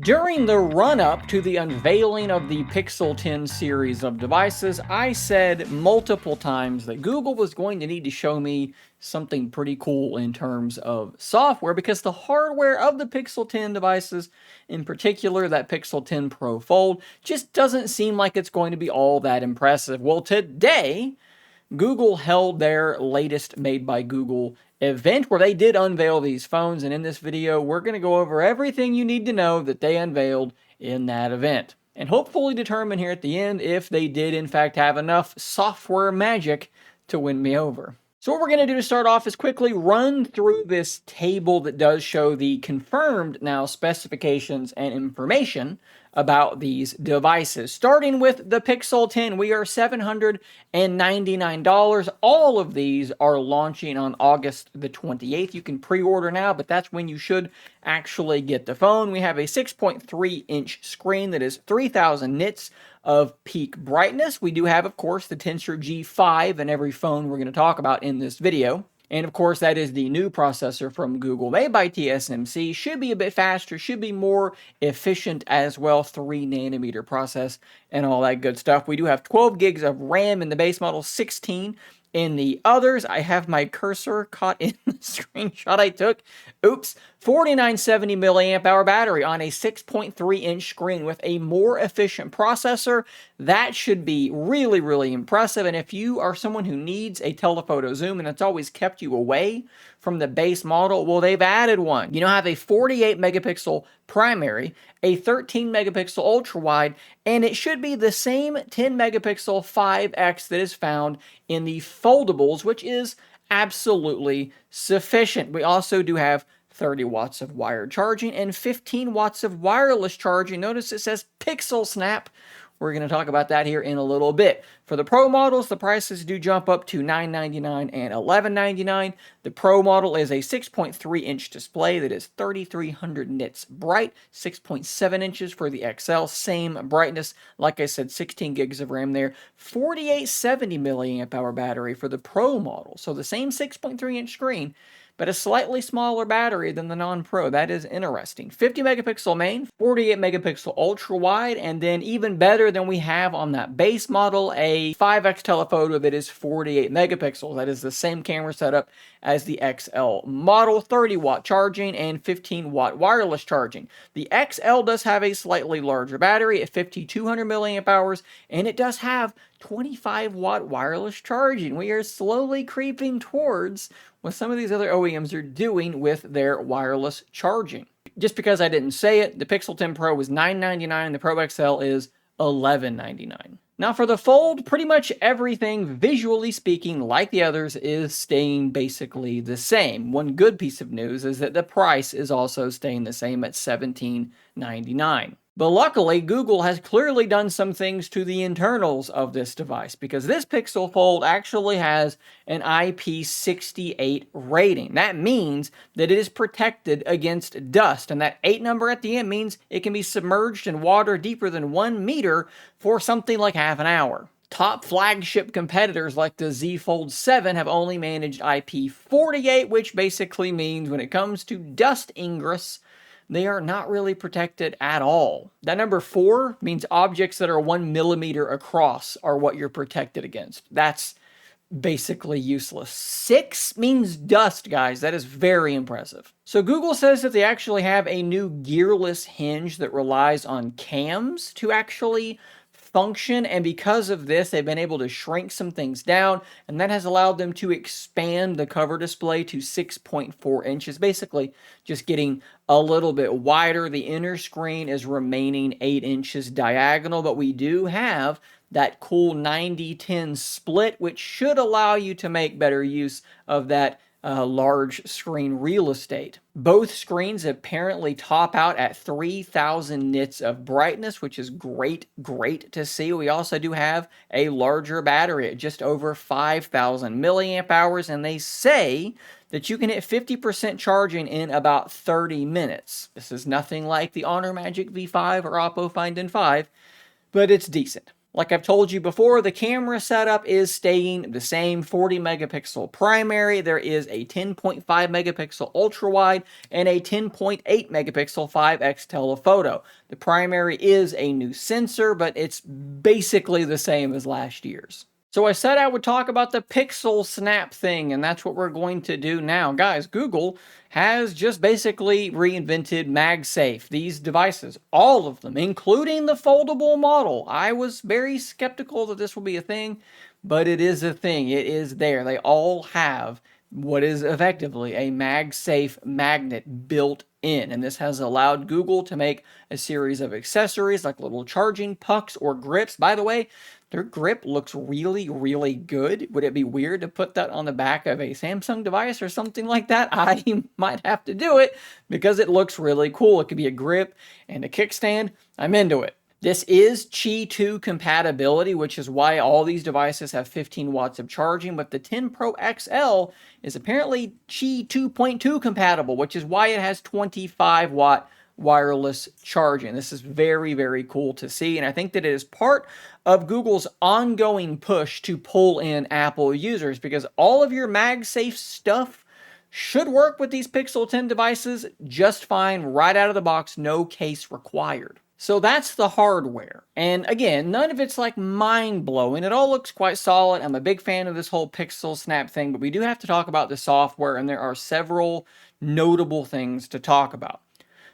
During the run-up to the unveiling of the Pixel 10 series of devices, I said multiple times that Google was going to need to show me something pretty cool in terms of software because the hardware of the Pixel 10 devices, in particular that Pixel 10 Pro Fold, just doesn't seem like it's going to be all that impressive. Well, today, Google held their latest Made by Google event where they did unveil these phones, and in this video we're going to go over everything you need to know that they unveiled in that event and hopefully determine here at the end if they did in fact have enough software magic to win me over. So what we're going to do to start off is quickly run through this table that does show the confirmed now specifications and information about these devices. Starting with the Pixel 10, we are $799. All of these are launching on August the 28th. You can pre-order now, but that's when you should actually get the phone. We have a 6.3-inch screen that is 3,000 nits of peak brightness. We do have, of course, the Tensor G5 in every phone we're going to talk about in this video. And of course, that is the new processor from Google, made by TSMC. Should be a bit faster, should be more efficient as well. 3nm process and all that good stuff. We do have 12 gigs of RAM in the base model, 16 in the others. I have my cursor caught in the screenshot I took. Oops. 4970 milliamp hour battery on a 6.3-inch screen with a more efficient processor. That should be really, really impressive. And if you are someone who needs a telephoto zoom and it's always kept you away from the base model, well, they've added one. You now have a 48 megapixel primary, a 13 megapixel ultra wide, and it should be the same 10 megapixel 5x that is found in the foldables, which is absolutely sufficient. We also do have 30 watts of wired charging and 15 watts of wireless charging. Notice it says Pixel Snap. We're going to talk about that here in a little bit. For the Pro models, the prices do jump up to $999 and $1199. The Pro model is a 6.3-inch display that is 3,300 nits bright, 6.7 inches for the XL, same brightness. Like I said, 16 gigs of RAM there, 4870 milliamp hour battery for the Pro model. So the same 6.3-inch screen, but a slightly smaller battery than the non-Pro. That is interesting. 50 megapixel main, 48 megapixel ultra wide, and then even better than we have on that base model, a 5x telephoto that is 48 megapixels. That is the same camera setup as the XL model, 30 watt charging and 15 watt wireless charging. The XL does have a slightly larger battery at 5,200 milliamp hours, and it does have 25 watt wireless charging. We are slowly creeping towards what some of these other OEMs are doing with their wireless charging. Just because I didn't say it, the Pixel 10 Pro was $999, the Pro XL is $1199. Now for the Fold, pretty much everything, visually speaking, like the others, is staying basically the same. One good piece of news is that the price is also staying the same at $1799. But luckily, Google has clearly done some things to the internals of this device because this Pixel Fold actually has an IP68 rating. That means that it is protected against dust, and that 8 number at the end means it can be submerged in water deeper than 1 meter for something like half an hour. Top flagship competitors like the Z Fold 7 have only managed IP48, which basically means when it comes to dust ingress, they are not really protected at all. That number 4 means objects that are 1 millimeter across are what you're protected against. That's basically useless. 6 means dust, guys. That is very impressive. So Google says that they actually have a new gearless hinge that relies on cams to actually function, and because of this, they've been able to shrink some things down, and that has allowed them to expand the cover display to 6.4 inches, basically just getting a little bit wider. The inner screen is remaining 8 inches diagonal, but we do have that cool 90-10 split, which should allow you to make better use of that large screen real estate. Both screens apparently top out at 3,000 nits of brightness, which is great to see. We also do have a larger battery at just over 5,000 milliamp hours, and they say that you can hit 50% charging in about 30 minutes. This is nothing like the Honor Magic V5 or Oppo Find N5, but it's decent. Like I've told you before, the camera setup is staying the same. 40 megapixel primary. There is a 10.5 megapixel ultra wide and a 10.8 megapixel 5x telephoto. The primary is a new sensor, but it's basically the same as last year's. So I said I would talk about the Pixel Snap thing, and that's what we're going to do now. Guys, Google has just basically reinvented MagSafe. These devices, all of them, including the foldable model. I was very skeptical that this will be a thing, but it is a thing. It is there. They all have what is effectively a MagSafe magnet built in, and this has allowed Google to make a series of accessories like little charging pucks or grips. By the way, their grip looks really, really good. Would it be weird to put that on the back of a Samsung device or something like that? I might have to do it because it looks really cool. It could be a grip and a kickstand. I'm into it. This is Qi 2 compatibility, which is why all these devices have 15 watts of charging, but the 10 Pro XL is apparently Qi 2.2 compatible, which is why it has 25 watt wireless charging. This is very, very cool to see, and I think that it is part of Google's ongoing push to pull in Apple users, because all of your MagSafe stuff should work with these Pixel 10 devices just fine right out of the box, no case required. So that's the hardware. And again, none of it's like mind-blowing. It all looks quite solid. I'm a big fan of this whole Pixel Snap thing, but we do have to talk about the software, and there are several notable things to talk about.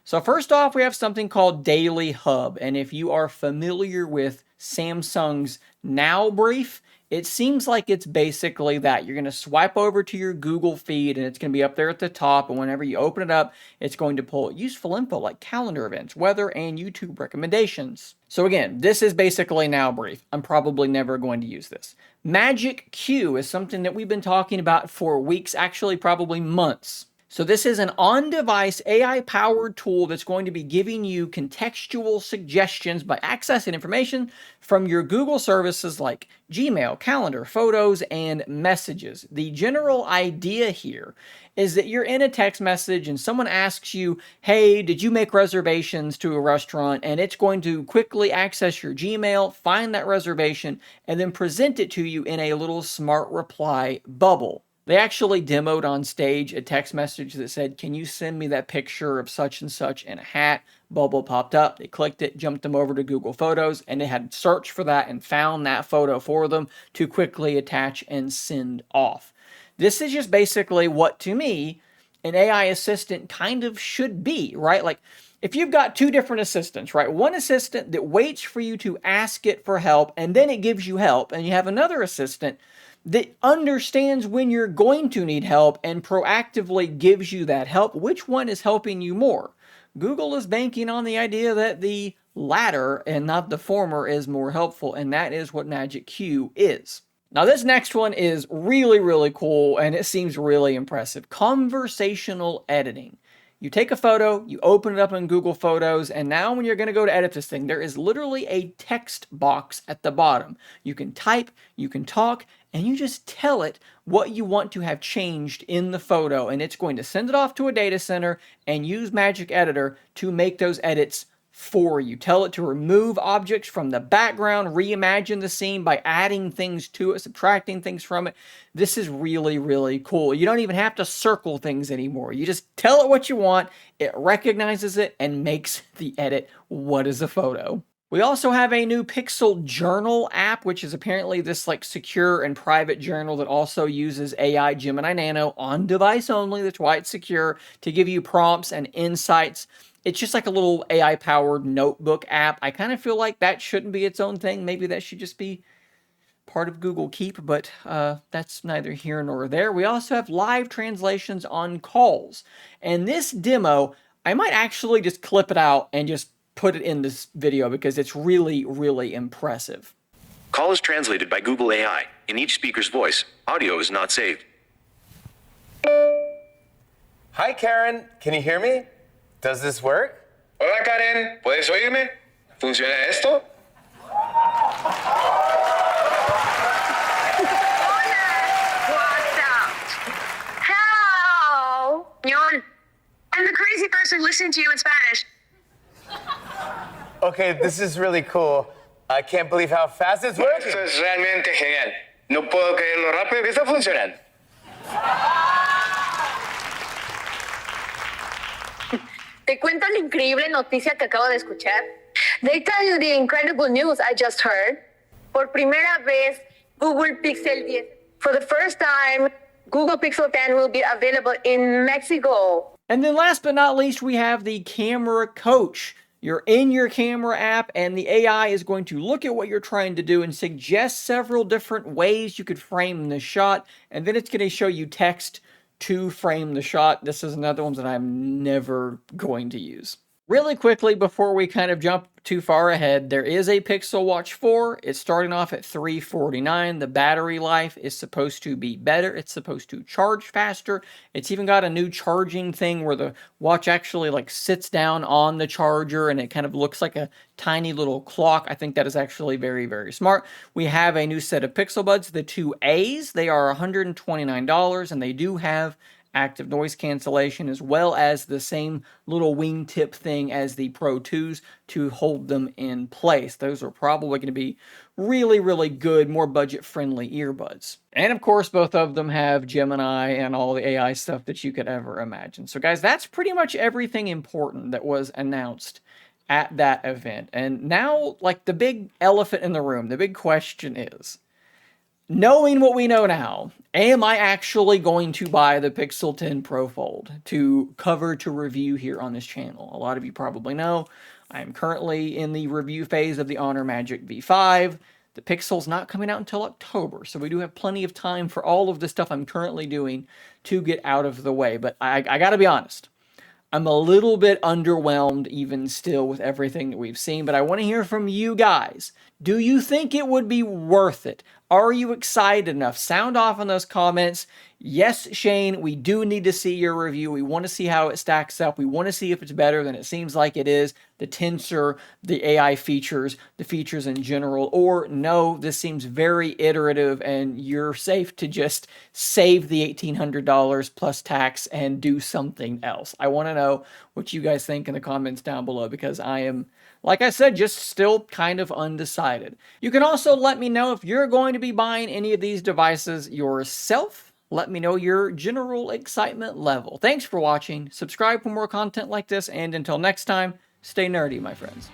So first off, we have something called Daily Hub, and if you are familiar with Samsung's Now Brief, it seems like it's basically that. You're going to swipe over to your Google feed, and it's going to be up there at the top, and whenever you open it up, it's going to pull useful info like calendar events, weather, and YouTube recommendations. So again, this is basically Now Brief. I'm probably never going to use this. Magic Q is something that we've been talking about for weeks, actually probably months. So this is an on-device AI-powered tool that's going to be giving you contextual suggestions by accessing information from your Google services like Gmail, Calendar, Photos, and Messages. The general idea here is that you're in a text message and someone asks you, hey, did you make reservations to a restaurant? And it's going to quickly access your Gmail, find that reservation, and then present it to you in a little smart reply bubble. They actually demoed on stage a text message that said, can you send me that picture of such and such in a hat? Bubble popped up. They clicked it, jumped them over to Google Photos, and they had searched for that and found that photo for them to quickly attach and send off. This is just basically what, to me, an AI assistant kind of should be, right? Like, if you've got two different assistants, right? One assistant that waits for you to ask it for help, and then it gives you help, and you have another assistant that understands when you're going to need help and proactively gives you that help. Which one is helping you more? Google is banking on the idea that the latter and not the former is more helpful, and that is what Magic Q is. Now this next one is really, really cool, and it seems really impressive. Conversational editing. You take a photo, you open it up in Google Photos, and now when you're going to go to edit this thing, there is literally a text box at the bottom. You can type, you can talk, and you just tell it what you want to have changed in the photo, and it's going to send it off to a data center and use Magic Editor to make those edits for you. Tell it to remove objects from the background, reimagine the scene by adding things to it, subtracting things from it. This is really, really cool. You don't even have to circle things anymore. You just tell it what you want, it recognizes it, and makes the edit what is a photo. We also have a new Pixel Journal app, which is apparently this like secure and private journal that also uses AI Gemini Nano on device only. That's why it's secure, to give you prompts and insights. It's just like a little AI-powered notebook app. I kind of feel like that shouldn't be its own thing. Maybe that should just be part of Google Keep, but that's neither here nor there. We also have live translations on calls. And this demo, I might actually just clip it out and just put it in this video because it's really, really impressive. Call is translated by Google AI. In each speaker's voice, audio is not saved. Hi, Karen. Can you hear me? Does this work? Hola Karen, ¿puedes oírme? ¿Funciona esto? Hello. I'm the crazy person listening to you in Spanish. Okay, this is really cool. I can't believe how fast it's working. Esto es realmente genial. No puedo creer lo rápido que está funcionando. ¿Te cuento la increíble noticia que acabo de escuchar? They tell you the incredible news I just heard. Por primera vez, Google Pixel 10. For the first time, Google Pixel 10 will be available in Mexico. And then last but not least, we have the camera coach. You're in your camera app and the AI is going to look at what you're trying to do and suggest several different ways you could frame the shot. And then it's going to show you text to frame the shot. This is another one that I'm never going to use. Really quickly, before we kind of jump too far ahead, there is a Pixel Watch 4. It's starting off at $349. The battery life is supposed to be better. It's supposed to charge faster. It's even got a new charging thing where the watch actually like sits down on the charger and it kind of looks like a tiny little clock. I think that is actually very, very smart. We have a new set of Pixel Buds, the 2As. They are $129 and they do have active noise cancellation, as well as the same little wingtip thing as the Pro 2s to hold them in place. Those are probably going to be really, really good, more budget-friendly earbuds. And of course, both of them have Gemini and all the AI stuff that you could ever imagine. So guys, that's pretty much everything important that was announced at that event. And now, like, the big elephant in the room, the big question is, knowing what we know now, am I actually going to buy the Pixel 10 Pro Fold to cover to review here on this channel? A lot of you probably know I am currently in the review phase of the Honor Magic V5. The Pixel's not coming out until October, so we do have plenty of time for all of the stuff I'm currently doing to get out of the way. But I gotta be honest, I'm a little bit underwhelmed even still with everything that we've seen, but I want to hear from you guys. Do you think it would be worth it? Are you excited enough? Sound off in those comments. Yes, Shane, we do need to see your review. We want to see how it stacks up. We want to see if it's better than it seems like it is. The tensor, the AI features, the features in general. Or no, this seems very iterative and you're safe to just save the $1,800 plus tax and do something else. I want to know what you guys think in the comments down below because I am, like I said, just still kind of undecided. You can also let me know if you're going to be buying any of these devices yourself. Let me know your general excitement level. Thanks for watching. Subscribe for more content like this, and until next time, stay nerdy, my friends.